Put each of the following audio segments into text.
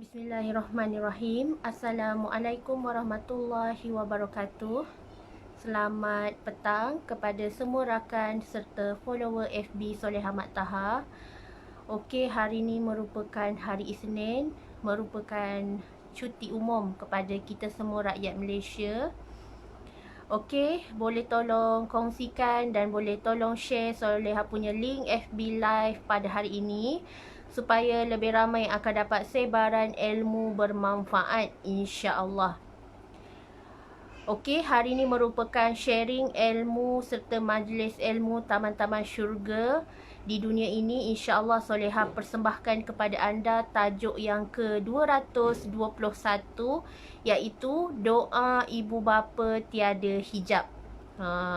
Bismillahirrahmanirrahim. Assalamualaikum warahmatullahi wabarakatuh. Selamat petang kepada semua rakan serta follower FB Soleha Mat Taha. Okey, hari ini merupakan hari Isnin, merupakan cuti umum kepada kita semua rakyat Malaysia. Okey, boleh tolong kongsikan dan boleh tolong share Soleha punya link FB Live pada hari ini supaya lebih ramai akan dapat sebaran ilmu bermanfaat, insya-Allah. Okey, hari ini merupakan sharing ilmu serta majlis ilmu taman-taman syurga di dunia ini. InsyaAllah Soleha persembahkan kepada anda tajuk yang ke-221, iaitu doa ibu bapa tiada hijab.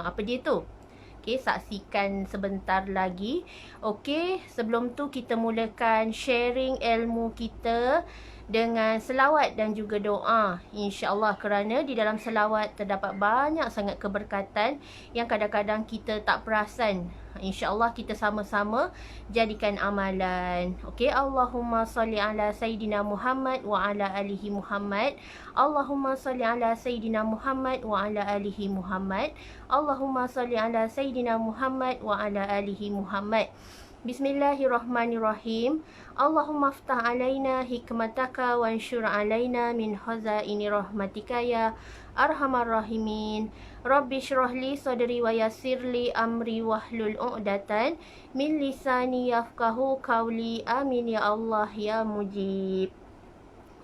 Apa dia tu? Okey, saksikan sebentar lagi. Okey, sebelum tu kita mulakan sharing ilmu kita dengan selawat dan juga doa, insya-Allah, kerana di dalam selawat terdapat banyak sangat keberkatan yang kadang-kadang kita tak perasan. InsyaAllah kita sama-sama jadikan amalan. Okey, Allahumma salli ala Sayyidina Muhammad wa ala alihi Muhammad. Allahumma salli ala Sayyidina Muhammad wa ala alihi Muhammad. Allahumma salli ala Sayyidina Muhammad wa ala alihi Muhammad. Bismillahirrahmanirrahim. Allahumma aftah alaina hikmataka wa anshur alaina min khazaini rahmatika ya arhamar rahimin. Rabbi shrah li sadri wa yassir li amri wahlul 'uqdatan min lisani yafqahu qawli. Amin ya Allah ya mujib.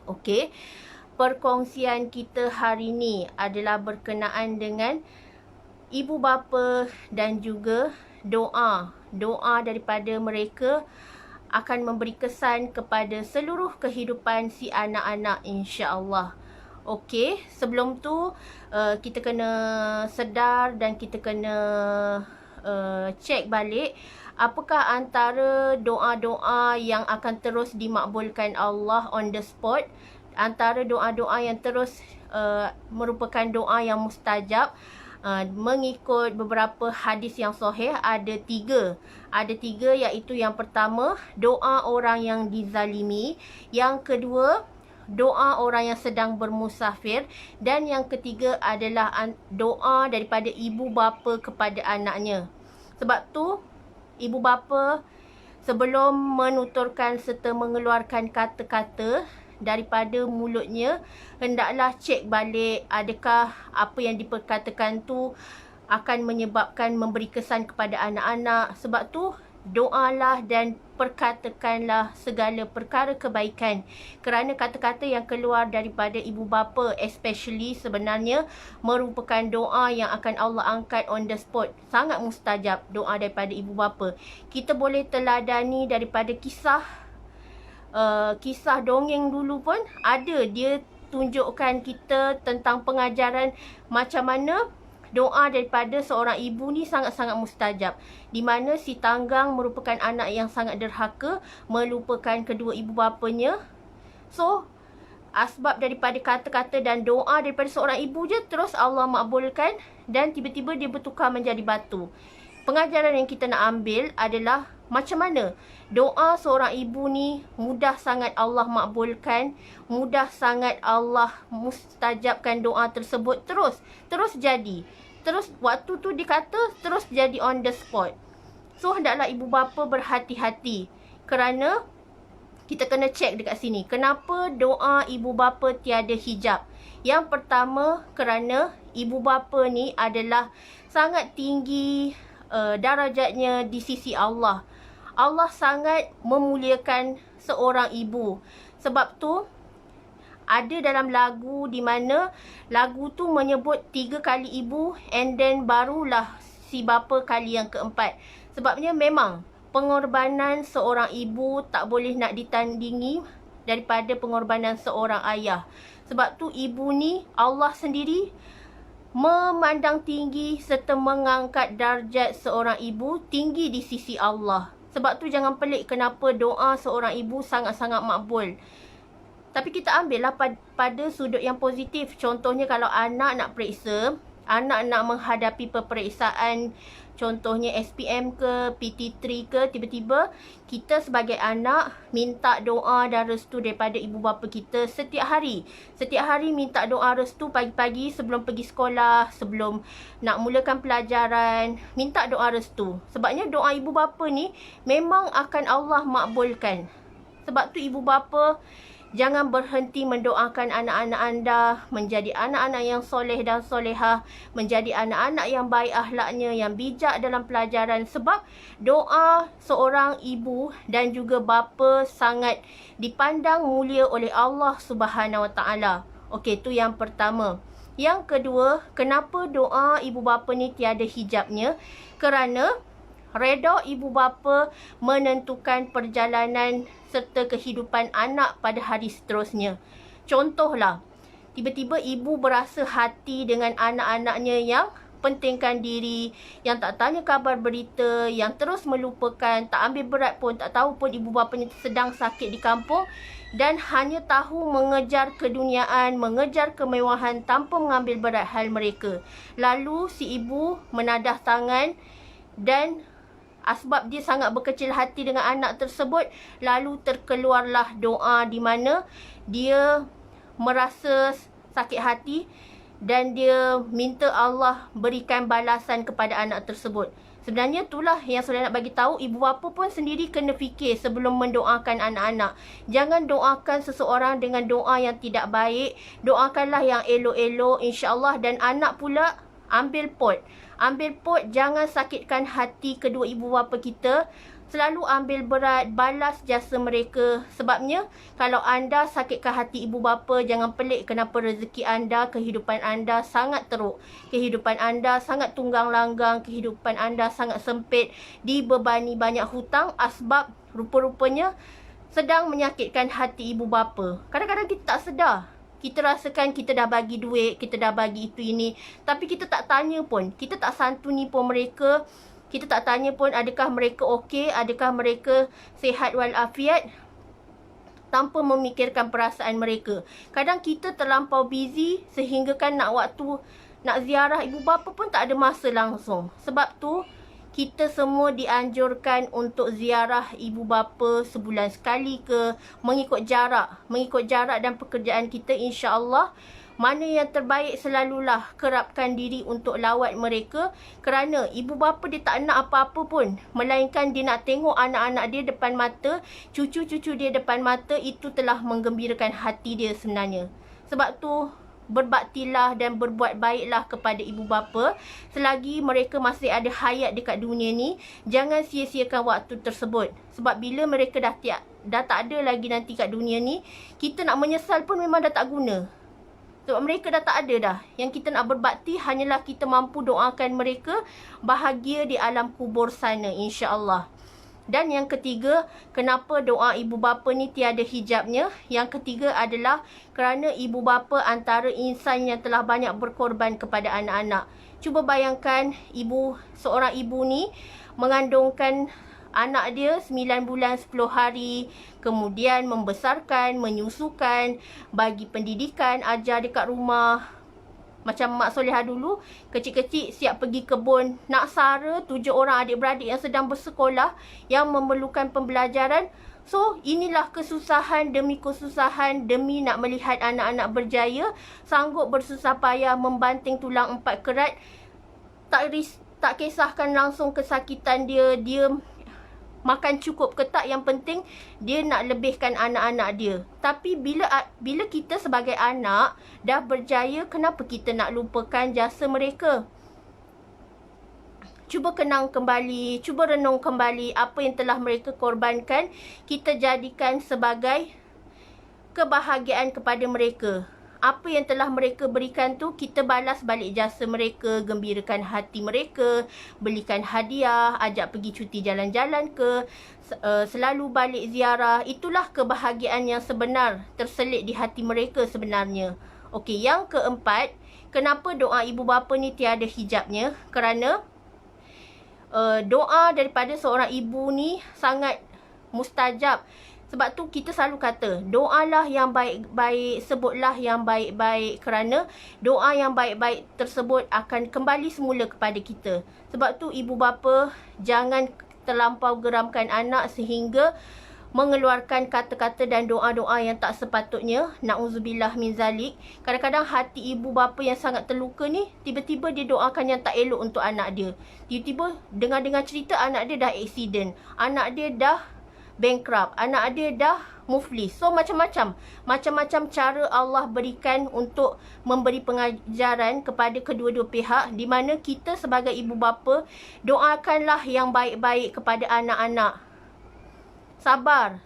Okey, perkongsian kita hari ini adalah berkenaan dengan ibu bapa dan juga doa. Doa daripada mereka akan memberi kesan kepada seluruh kehidupan si anak-anak, insya-Allah. Okey, sebelum tu kita kena sedar dan kita kena cek balik apakah antara doa-doa yang akan terus dimakbulkan Allah on the spot. Antara doa-doa yang terus merupakan doa yang mustajab, mengikut beberapa hadis yang sahih, ada tiga. Ada tiga, iaitu yang pertama, doa orang yang dizalimi. Yang kedua, doa orang yang sedang bermusafir. Dan yang ketiga adalah doa daripada ibu bapa kepada anaknya. Sebab tu, ibu bapa sebelum menuturkan serta mengeluarkan kata-kata daripada mulutnya, hendaklah cek balik adakah apa yang diperkatakan tu akan menyebabkan memberi kesan kepada anak-anak. Sebab tu, doalah dan perkatakanlah segala perkara kebaikan, kerana kata-kata yang keluar daripada ibu bapa especially sebenarnya merupakan doa yang akan Allah angkat on the spot. Sangat mustajab doa daripada ibu bapa. Kita boleh teladani daripada kisah dongeng dulu pun ada, dia tunjukkan kita tentang pengajaran macam mana doa daripada seorang ibu ni sangat-sangat mustajab, di mana si tanggang merupakan anak yang sangat derhaka, melupakan kedua ibu bapanya. So, asbab daripada kata-kata dan doa daripada seorang ibu je, terus Allah makbulkan dan tiba-tiba dia bertukar menjadi batu. Pengajaran yang kita nak ambil adalah macam mana doa seorang ibu ni mudah sangat Allah makbulkan, mudah sangat Allah mustajabkan doa tersebut, terus jadi. Terus waktu tu dikata, terus jadi on the spot. So, hendaklah ibu bapa berhati-hati, kerana kita kena cek dekat sini. Kenapa doa ibu bapa tiada hijab? Yang pertama, kerana ibu bapa ni adalah sangat tinggi darajatnya di sisi Allah. Allah sangat memuliakan seorang ibu. Sebab tu, ada dalam lagu di mana lagu tu menyebut 3 kali ibu and then barulah si bapa kali yang keempat. Sebabnya memang pengorbanan seorang ibu tak boleh nak ditandingi daripada pengorbanan seorang ayah. Sebab tu ibu ni Allah sendiri memandang tinggi serta mengangkat darjat seorang ibu tinggi di sisi Allah. Sebab tu jangan pelik kenapa doa seorang ibu sangat-sangat makbul. Tapi kita ambillah pada sudut yang positif. Contohnya kalau anak nak periksa, anak nak menghadapi peperiksaan, contohnya SPM ke, PT3 ke, tiba-tiba kita sebagai anak minta doa dan restu daripada ibu bapa kita setiap hari. Setiap hari minta doa restu pagi-pagi sebelum pergi sekolah, sebelum nak mulakan pelajaran, minta doa restu. Sebabnya doa ibu bapa ni memang akan Allah makbulkan. Sebab tu ibu bapa, jangan berhenti mendoakan anak-anak anda menjadi anak-anak yang soleh dan solehah, menjadi anak-anak yang baik akhlaknya, yang bijak dalam pelajaran. Sebab doa seorang ibu dan juga bapa sangat dipandang mulia oleh Allah Subhanahu Wa Taala. Okey, tu yang pertama. Yang kedua, kenapa doa ibu bapa ni tiada hijabnya? Kerana redha ibu bapa menentukan perjalanan serta kehidupan anak pada hari seterusnya. Contohlah, tiba-tiba ibu berasa hati dengan anak-anaknya yang pentingkan diri, yang tak tanya kabar berita, yang terus melupakan, tak ambil berat pun, tak tahu pun ibu bapanya sedang sakit di kampung dan hanya tahu mengejar keduniaan, mengejar kemewahan tanpa mengambil berat hal mereka. Lalu si ibu menadah tangan dan sebab dia sangat berkecil hati dengan anak tersebut, lalu terkeluarlah doa di mana dia merasa sakit hati dan dia minta Allah berikan balasan kepada anak tersebut. Sebenarnya itulah yang saya nak bagi tahu, ibu bapa pun sendiri kena fikir sebelum mendoakan anak-anak. Jangan doakan seseorang dengan doa yang tidak baik. Doakanlah yang elok-elok, insya-Allah. Dan anak pula ambil pot. Ambil pot, jangan sakitkan hati kedua ibu bapa kita. Selalu ambil berat, balas jasa mereka. Sebabnya, kalau anda sakitkan hati ibu bapa, jangan pelik kenapa rezeki anda, kehidupan anda sangat teruk. Kehidupan anda sangat tunggang langgang, kehidupan anda sangat sempit, dibebani banyak hutang, sebab rupa-rupanya sedang menyakitkan hati ibu bapa. Kadang-kadang kita tak sedar. Kita rasakan kita dah bagi duit, kita dah bagi itu ini. Tapi kita tak tanya pun. Kita tak santuni pun mereka. Kita tak tanya pun adakah mereka okey, adakah mereka sihat walafiat. Tanpa memikirkan perasaan mereka. Kadang kita terlampau busy sehingga kan nak ziarah ibu bapa pun tak ada masa langsung. Sebab tu, kita semua dianjurkan untuk ziarah ibu bapa sebulan sekali ke, mengikut jarak dan pekerjaan kita, insya-Allah. Mana yang terbaik selalulah kerapkan diri untuk lawat mereka, kerana ibu bapa dia tak nak apa-apa pun, melainkan dia nak tengok anak-anak dia depan mata, cucu-cucu dia depan mata. Itu telah menggembirakan hati dia sebenarnya. Sebab tu, berbaktilah dan berbuat baiklah kepada ibu bapa selagi mereka masih ada hayat dekat dunia ni. Jangan sia-siakan waktu tersebut. Sebab bila mereka dah tak ada lagi nanti kat dunia ni, kita nak menyesal pun memang dah tak guna. Sebab mereka dah tak ada dah. Yang kita nak berbakti hanyalah kita mampu doakan mereka bahagia di alam kubur sana, insya-Allah. Dan yang ketiga, kenapa doa ibu bapa ni tiada hijabnya? Yang ketiga adalah kerana ibu bapa antara insan yang telah banyak berkorban kepada anak-anak. Cuba bayangkan seorang ibu ni mengandungkan anak dia 9 bulan 10 hari, kemudian membesarkan, menyusukan, bagi pendidikan, ajar dekat rumah. Macam Mak Solehah dulu, kecil-kecil siap pergi kebun, nak sara 7 orang adik-beradik yang sedang bersekolah, yang memerlukan pembelajaran. So, inilah kesusahan demi kesusahan demi nak melihat anak-anak berjaya, sanggup bersusah payah membanting tulang 4 kerat. Tak kisahkan langsung kesakitan dia makan cukup ke tak, yang penting dia nak lebihkan anak-anak dia. Tapi bila kita sebagai anak dah berjaya, kenapa kita nak lupakan jasa mereka? Cuba kenang kembali, cuba renung kembali apa yang telah mereka korbankan. Kita jadikan sebagai kebahagiaan kepada mereka. Apa yang telah mereka berikan tu, kita balas balik jasa mereka, gembirakan hati mereka, belikan hadiah, ajak pergi cuti jalan-jalan ke, selalu balik ziarah. Itulah kebahagiaan yang sebenar terselit di hati mereka sebenarnya. Okey, yang keempat, kenapa doa ibu bapa ni tiada hijabnya? Kerana doa daripada seorang ibu ni sangat mustajab. Sebab tu kita selalu kata, doalah yang baik-baik, sebutlah yang baik-baik, kerana doa yang baik-baik tersebut akan kembali semula kepada kita. Sebab tu ibu bapa jangan terlampau geramkan anak sehingga mengeluarkan kata-kata dan doa-doa yang tak sepatutnya. Na'udzubillah min zalik. Kadang-kadang hati ibu bapa yang sangat terluka ni, tiba-tiba dia doakan yang tak elok untuk anak dia. Tiba-tiba dengar-dengar cerita anak dia dah accident, anak dia dah bankrupt, anak dia dah muflis. So macam-macam cara Allah berikan untuk memberi pengajaran kepada kedua-dua pihak, di mana kita sebagai ibu bapa doakanlah yang baik-baik kepada anak-anak. Sabar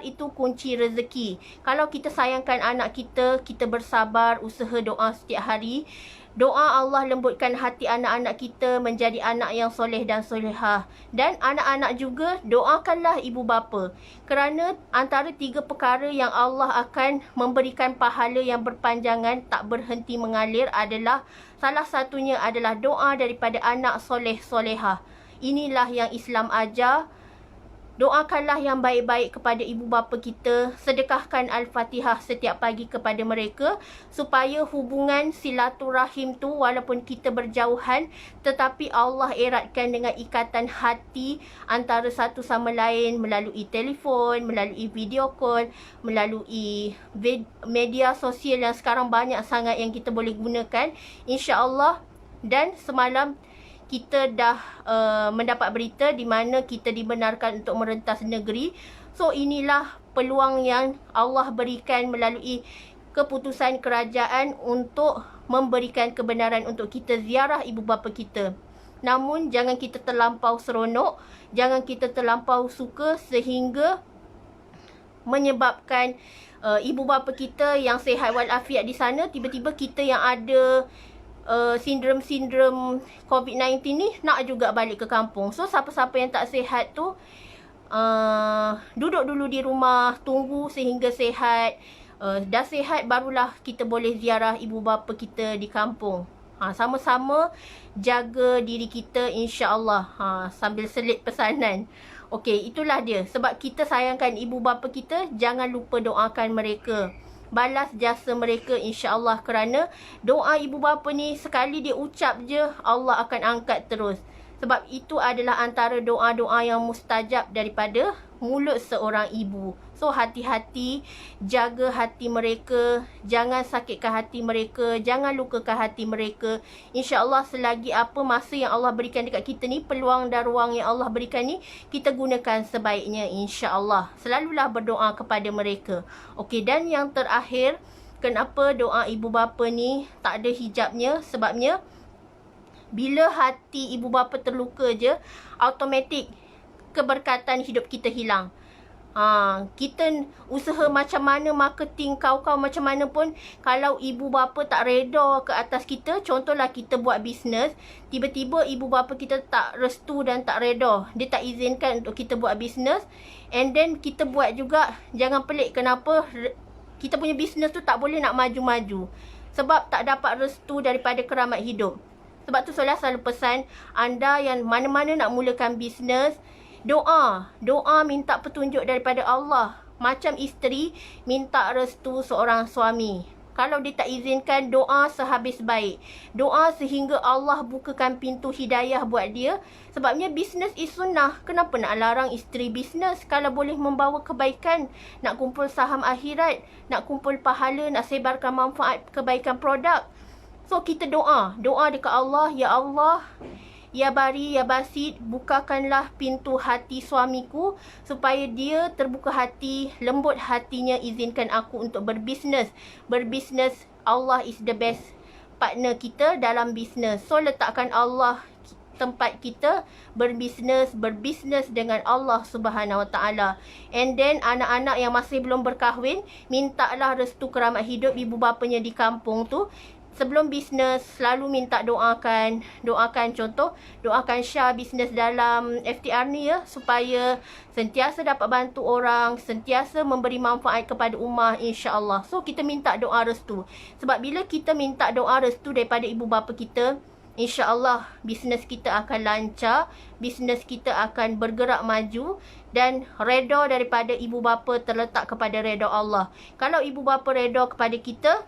itu kunci rezeki. Kalau kita sayangkan anak kita, kita bersabar, usaha doa setiap hari, doa Allah lembutkan hati anak-anak kita menjadi anak yang soleh dan solehah. Dan anak-anak juga doakanlah ibu bapa. Kerana antara 3 perkara yang Allah akan memberikan pahala yang berpanjangan, tak berhenti mengalir, adalah salah satunya adalah doa daripada anak soleh solehah. Inilah yang Islam ajar. Doakanlah yang baik-baik kepada ibu bapa kita. Sedekahkan Al-Fatihah setiap pagi kepada mereka, supaya hubungan silaturahim tu walaupun kita berjauhan, tetapi Allah eratkan dengan ikatan hati antara satu sama lain melalui telefon, melalui video call, melalui media sosial yang sekarang banyak sangat yang kita boleh gunakan, insya-Allah. Dan semalam kita dah mendapat berita di mana kita dibenarkan untuk merentas negeri. So inilah peluang yang Allah berikan melalui keputusan kerajaan untuk memberikan kebenaran untuk kita ziarah ibu bapa kita. Namun jangan kita terlampau seronok, jangan kita terlampau suka sehingga menyebabkan ibu bapa kita yang sihat walafiat di sana, tiba-tiba kita yang ada sindrom COVID-19 ni nak juga balik ke kampung. So siapa-siapa yang tak sihat tu duduk dulu di rumah, tunggu sehingga sihat. Dah sihat barulah kita boleh ziarah ibu bapa kita di kampung. Sama-sama jaga diri kita, insya-Allah. Sambil selit pesanan. Okey, itulah dia. Sebab kita sayangkan ibu bapa kita, jangan lupa doakan mereka. Balas jasa mereka, insya-Allah, kerana doa ibu bapa ni sekali dia ucap je, Allah akan angkat terus. Sebab itu adalah antara doa-doa yang mustajab daripada mulut seorang ibu. So hati-hati, jaga hati mereka, jangan sakitkan hati mereka, jangan lukakan hati mereka. InsyaAllah selagi apa masa yang Allah berikan dekat kita ni, peluang dan ruang yang Allah berikan ni, kita gunakan sebaiknya, insyaAllah. Selalulah berdoa kepada mereka. Okey, dan yang terakhir, kenapa doa ibu bapa ni tak ada hijabnya? Sebabnya bila hati ibu bapa terluka je, automatik keberkatan hidup kita hilang. Kita usaha macam mana, marketing kau-kau macam mana pun, kalau ibu bapa tak reda ke atas kita, contohlah kita buat bisnes, tiba-tiba ibu bapa kita tak restu dan tak reda, dia tak izinkan untuk kita buat bisnes, and then kita buat juga, jangan pelik kenapa kita punya bisnes tu tak boleh nak maju-maju, sebab tak dapat restu daripada keramat hidup. Sebab tu saya selalu pesan anda yang mana-mana nak mulakan bisnes, doa minta petunjuk daripada Allah. Macam isteri minta restu seorang suami. Kalau dia tak izinkan, doa sehabis baik. Doa sehingga Allah bukakan pintu hidayah buat dia. Sebabnya bisnes is sunnah. Kenapa nak larang isteri bisnes kalau boleh membawa kebaikan? Nak kumpul saham akhirat, nak kumpul pahala, nak sebarkan manfaat kebaikan produk. So kita doa dekat Allah, ya Allah, ya Bari, ya Basit, bukakanlah pintu hati suamiku supaya dia terbuka hati, lembut hatinya, izinkan aku untuk berbisnes. Berbisnes, Allah is the best partner kita dalam bisnes. So letakkan Allah tempat kita berbisnes dengan Allah Subhanahu Wa Taala. And then anak-anak yang masih belum berkahwin, mintalah restu keramat hidup ibu bapanya di kampung tu. Sebelum bisnes, selalu minta doakan contoh, doakan Syah bisnes dalam FTR ni ya, supaya sentiasa dapat bantu orang, sentiasa memberi manfaat kepada ummah, insya-Allah. So kita minta doa restu. Sebab bila kita minta doa restu daripada ibu bapa kita, InsyaAllah bisnes kita akan lancar, bisnes kita akan bergerak maju dan redha daripada ibu bapa terletak kepada redha Allah. Kalau ibu bapa redha kepada kita,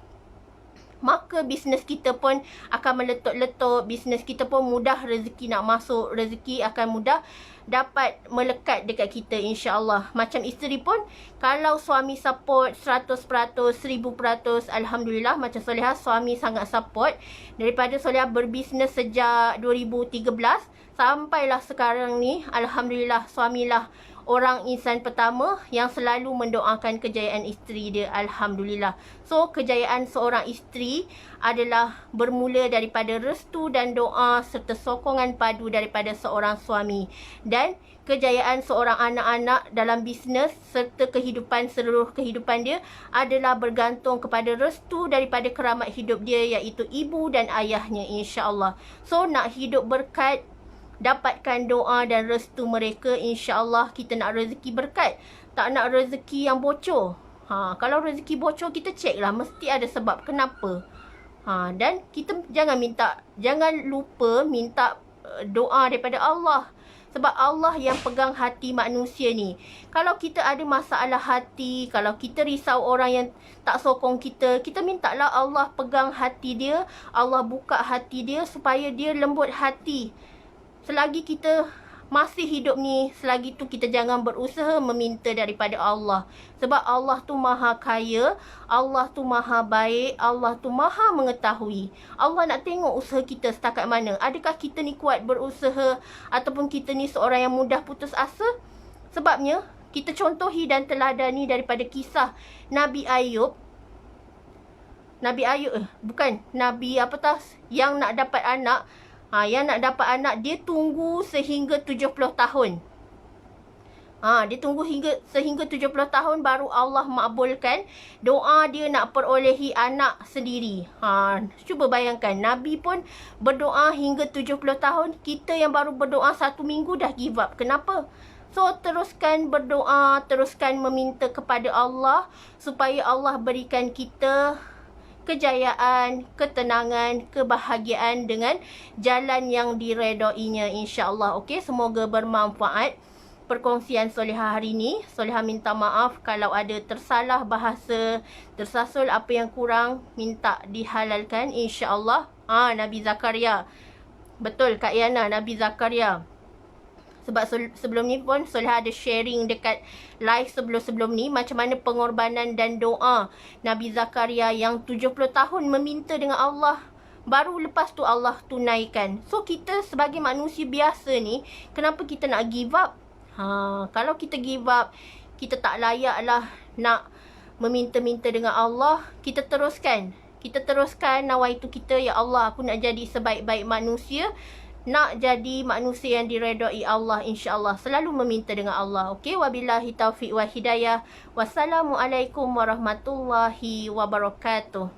maka bisnes kita pun akan meletup-letup, bisnes kita pun mudah rezeki nak masuk, rezeki akan mudah dapat melekat dekat kita insya-Allah. Macam isteri pun, kalau suami support 100%, 1000%, alhamdulillah. Macam Solehah, suami sangat support. Daripada Solehah berbisnes sejak 2013 sampailah sekarang ni, alhamdulillah, suamilah orang insan pertama yang selalu mendoakan kejayaan isteri dia, alhamdulillah. So, kejayaan seorang isteri adalah bermula daripada restu dan doa serta sokongan padu daripada seorang suami. Dan kejayaan seorang anak-anak dalam bisnes serta kehidupan, seluruh kehidupan dia adalah bergantung kepada restu daripada keramat hidup dia, iaitu ibu dan ayahnya, insya-Allah. So, nak hidup berkat, dapatkan doa dan restu mereka, insya-Allah. Kita nak rezeki berkat, tak nak rezeki yang bocor. Kalau rezeki bocor, kita cek lah, mesti ada sebab kenapa. Dan kita jangan lupa minta doa daripada Allah. Sebab Allah yang pegang hati manusia ni. Kalau kita ada masalah hati, kalau kita risau orang yang tak sokong kita, kita mintalah Allah pegang hati dia, Allah buka hati dia supaya dia lembut hati. Selagi kita masih hidup ni, selagi tu kita jangan berusaha meminta daripada Allah. Sebab Allah tu maha kaya, Allah tu maha baik, Allah tu maha mengetahui. Allah nak tengok usaha kita setakat mana. Adakah kita ni kuat berusaha ataupun kita ni seorang yang mudah putus asa? Sebabnya, kita contohi dan teladani daripada kisah Nabi Ayub. Yang nak dapat anak. Yang nak dapat anak, dia tunggu sehingga 70 tahun. Dia tunggu sehingga 70 tahun baru Allah makbulkan doa dia nak perolehi anak sendiri. Cuba bayangkan, Nabi pun berdoa hingga 70 tahun. Kita yang baru berdoa 1 minggu dah give up. Kenapa? So, teruskan berdoa, teruskan meminta kepada Allah supaya Allah berikan kita kejayaan, ketenangan, kebahagiaan dengan jalan yang diredainya, insya-Allah. Okey, semoga bermanfaat perkongsian Solehah hari ini. Solehah minta maaf kalau ada tersalah bahasa, tersasul apa yang kurang, minta dihalalkan, insya-Allah. Nabi Zakaria. Betul Kak Yana, Nabi Zakaria. Sebab sebelum ni pun Solehah ada sharing dekat live sebelum ni macam mana pengorbanan dan doa Nabi Zakaria yang 70 tahun meminta dengan Allah, baru lepas tu Allah tunaikan. So, kita sebagai manusia biasa ni, kenapa kita nak give up? Kalau kita give up, kita tak layak lah nak meminta-minta dengan Allah. Kita teruskan nawaitu kita, ya Allah, aku nak jadi sebaik-baik manusia, nak jadi manusia yang diredai Allah, insya-Allah. Selalu meminta dengan Allah. Okey, wabillahi taufiq wa hidayah. Wassalamualaikum warahmatullahi wabarakatuh.